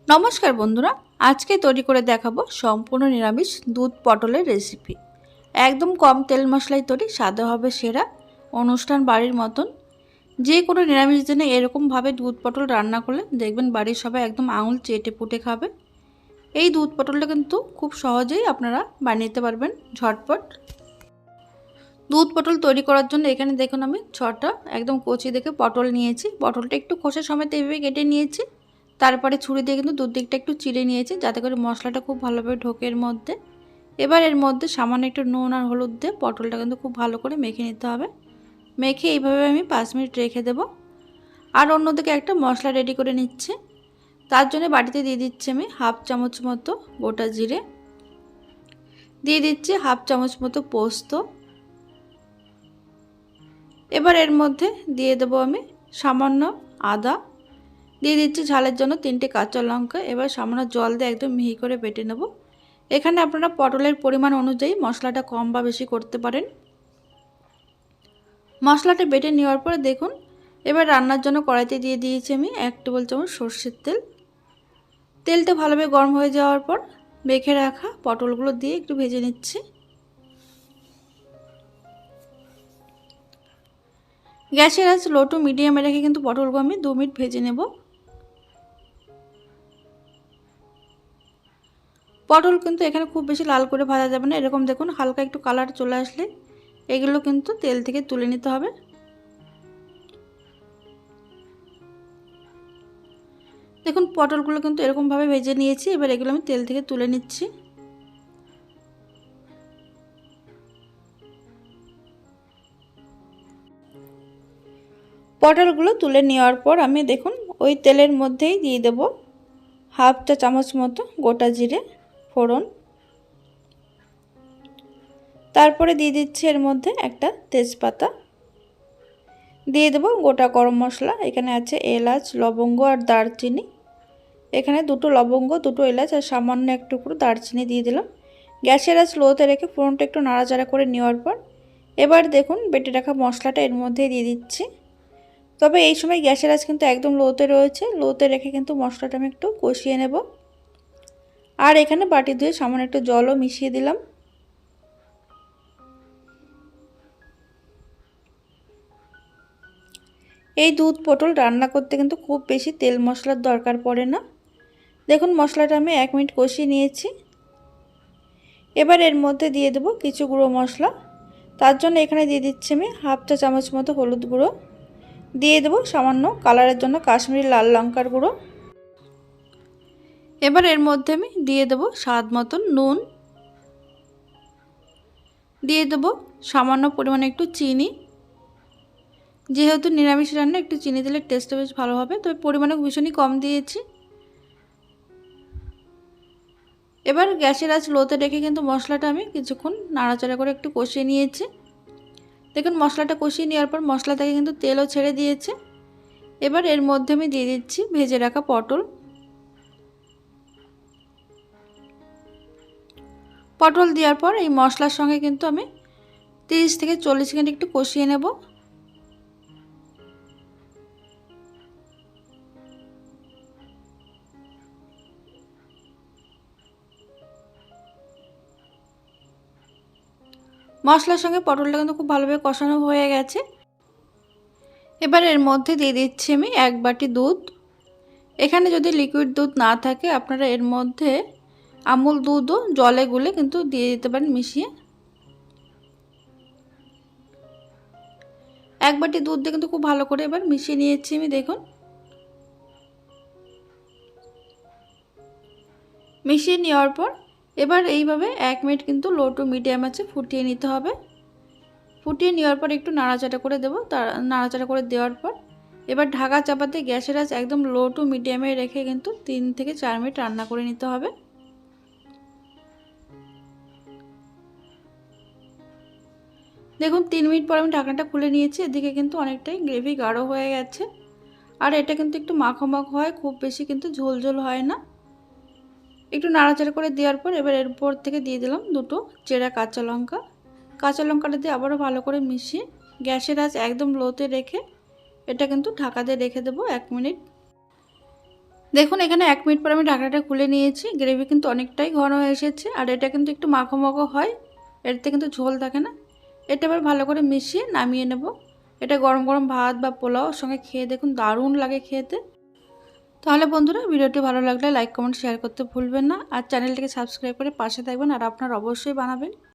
নমস্কার বন্ধুরা, আজকে তৈরি করে দেখাবো সম্পূর্ণ নিরামিষ দুধ পটলের রেসিপি। একদম কম তেল মশলায় তৈরি, স্বাদে হবে সেরা, অনুষ্ঠান বাড়ির মতন। যে কোনো নিরামিষ দিনে এরকমভাবে দুধ পটল রান্না করলে দেখবেন বাড়ির সবাই একদম আঙুল চেটে পুটে খাবে। এই দুধ পটলটা কিন্তু খুব সহজেই আপনারা বানিয়ে নিতে পারবেন ঝটপট। দুধ পটল তৈরি করার জন্য এখানে দেখুন আমি 6টা একদম কচি দেখে পটল নিয়েছি। পটলটা একটু খোসা সমেত এইভাবে কেটে নিয়েছি। তারপরে ছুরি দিয়ে কিন্তু দুদিকটা একটু চিড়ে নিয়েছি যাতে করে মশলাটা খুব ভালোভাবে ঢোকে এর মধ্যে। এবার এর মধ্যে সামান্য একটু নুন আর হলুদ দিয়ে পটলটা কিন্তু খুব ভালো করে মেখে নিতে হবে। মেখে এইভাবে আমি 5 মিনিট রেখে দেব। আর অন্যদিকে একটা মশলা রেডি করে নিচ্ছে। তার জন্য বাটিতে দিয়ে দিচ্ছি আমি হাফ চামচ মতো গোটা জিরে, দিয়ে দিচ্ছি হাফ চামচ মতো পোস্ত। এবার এর মধ্যে দিয়ে দেব আমি সামান্য আদা, দিয়ে দিচ্ছি ঝালের জন্য 3টে কাঁচা লঙ্কা। এবার সামান্য জল দিয়ে একদম মিহি করে বেটে নেব। এখানে আপনারা পটলের পরিমাণ অনুযায়ী মশলাটা কম বা বেশি করতে পারেন। মশলাটা বেটে নেওয়ার পরে দেখুন, এবার রান্নার জন্য কড়াইতে দিয়ে দিয়েছি আমি 1 টেবিল চামচ সরষের তেল। তেলটা ভালোভাবে গরম হয়ে যাওয়ার পর মেখে রাখা পটলগুলো দিয়ে একটু ভেজে নিচ্ছি। গ্যাসের আঁচ লো টু মিডিয়ামে রেখে কিন্তু পটলগুলো আমি 2 মিনিট ভেজে নেব। পটল কিন্তু এখানে খুব বেশি লাল করে ভাজা যাবে না, এরকম দেখুন হালকা একটু কালার চলে আসলে এগুলো কিন্তু তেল থেকে তুলে নিতে হবে। দেখুন পটলগুলো কিন্তু এরকমভাবে ভেজে নিয়েছি। এবার এগুলো আমি তেল থেকে তুলে নিচ্ছি। পটলগুলো তুলে নেওয়ার পর আমি দেখুন ওই তেলের মধ্যেই দিয়ে দেব হাফ চা চামচ মতো গোটা জিরে ফোড়ন। তারপরে দিয়ে দিচ্ছি এর মধ্যে একটা তেজপাতা, দিয়ে দেব গোটা গরম মশলা। এখানে আছে এলাচ, লবঙ্গ আর দারচিনি। এখানে 2টো লবঙ্গ, 2টো এলাচ আর সামান্য এক টুকরো দারচিনি দিয়ে দিলাম। গ্যাসের আঁচ লোতে রেখে ফোড়নটা একটু নাড়াচাড়া করে নেওয়ার পর এবার দেখুন বেটে রাখা মশলাটা এর মধ্যে দিয়ে দিচ্ছি। তবে এই সময় গ্যাসের আঁচ কিন্তু একদম লোতে রয়েছে, লোতে রেখে কিন্তু মশলাটা আমি একটু কষিয়ে নেব। আর এখানে বাটি ধুয়ে সামান্য একটু জলও মিশিয়ে দিলাম। এই দুধ পটল রান্না করতে কিন্তু খুব বেশি তেল মশলার দরকার পড়ে না। দেখুন মশলাটা আমি 1 মিনিট কষিয়ে নিয়েছি। এবার এর মধ্যে দিয়ে দেব কিছু গুঁড়ো মশলা। তার জন্য এখানে দিয়ে দিচ্ছি আমি হাফ চা চামচ মতো হলুদ গুঁড়ো, দিয়ে দেব সামান্য কালারের জন্য কাশ্মীরি লাল লঙ্কার গুঁড়ো। এবার এর মধ্যে আমি দিয়ে দেব স্বাদ মতন নুন, দিয়ে দেব সামান্য পরিমাণে একটু চিনি। যেহেতু নিরামিষ রান্না একটু চিনি দিলে টেস্টটা বেশ ভালো হবে, তবে পরিমাণে ভীষণই কম দিয়েছি। এবার গ্যাসের আঁচ লোতে রেখে কিন্তু মশলাটা আমি কিছুক্ষণ নাড়াচাড়া করে একটু কষিয়ে নিয়েছি। দেখুন মশলাটা কষিয়ে নেওয়ার পর মশলা থেকে কিন্তু তেলও ছেড়ে দিয়েছে। এবার এর মধ্যে আমি দিয়ে দিচ্ছি ভেজে রাখা পটল। পটল দেওয়ার পর এই মশলার সঙ্গে কিন্তু আমি 30 থেকে 40 সেকেন্ড একটু কষিয়ে নেব। মশলার সঙ্গে পটলটা কিন্তু খুব ভালোভাবে কষানো হয়ে গেছে। এবার এর মধ্যে দিয়ে দিচ্ছি আমি 1 বাটি দুধ। এখানে যদি লিকুইড দুধ না থাকে আপনারা এর মধ্যে আমুল দুধও জলে গুলে কিন্তু দিয়ে দিতে পারেন মিশিয়ে। 1 বাটি দুধ দিয়ে কিন্তু খুব ভালো করে এবার মিশিয়ে নিয়েছি আমি। দেখুন মিশিয়ে নেওয়ার পর এবার এইভাবে 1 মিনিট কিন্তু লো টু মিডিয়াম আছে ফুটিয়ে নিতে হবে। ফুটিয়ে নেওয়ার পর একটু নাড়াচাড়া করে দেবো। নাড়াচাড়া করে দেওয়ার পর এবার ঢাকা চাপাতে গ্যাসের আঁচ একদম লো টু মিডিয়ামে রেখে কিন্তু 3 থেকে 4 মিনিট রান্না করে নিতে হবে। দেখুন 3 মিনিট পর আমি ঢাকনাটা খুলে নিয়েছি। এদিকে কিন্তু অনেকটাই গ্রেভি গাঢ় হয়ে গেছে। আর এটা কিন্তু একটু মাখো মাখো হয়, খুব বেশি কিন্তু ঝোল ঝোল হয় না। একটু নাড়াচাড়া করে দেওয়ার পর এবার এর উপর থেকে দিয়ে দিলাম 2টো চেরা কাঁচা লঙ্কা। কাঁচা লঙ্কাটা দিয়ে আবারও ভালো করে মিশিয়ে গ্যাসের আঁচ একদম লোতে রেখে এটা কিন্তু ঢাকা দিয়ে রেখে দেবো 1 মিনিট। দেখুন এখানে 1 মিনিট পর আমি ঢাকনাটা খুলে নিয়েছি। গ্রেভি কিন্তু অনেকটাই ঘন হয়ে এসেছে আর এটা কিন্তু একটু মাখো মাখো হয়, এতে কিন্তু ঝোল থাকে না। এটা এবার ভালো করে মিশিয়ে নামিয়ে নেব। এটা গরম গরম ভাত বা পোলাওর সঙ্গে খেয়ে দেখুন দারুণ লাগে খেতে। তাহলে বন্ধুরা ভিডিওটি ভালো লাগলে লাইক কমেন্ট শেয়ার করতে ভুলবেন না আর চ্যানেলটিকে সাবস্ক্রাইব করে পাশে থাকবেন আর আপনারা অবশ্যই বানাবেন।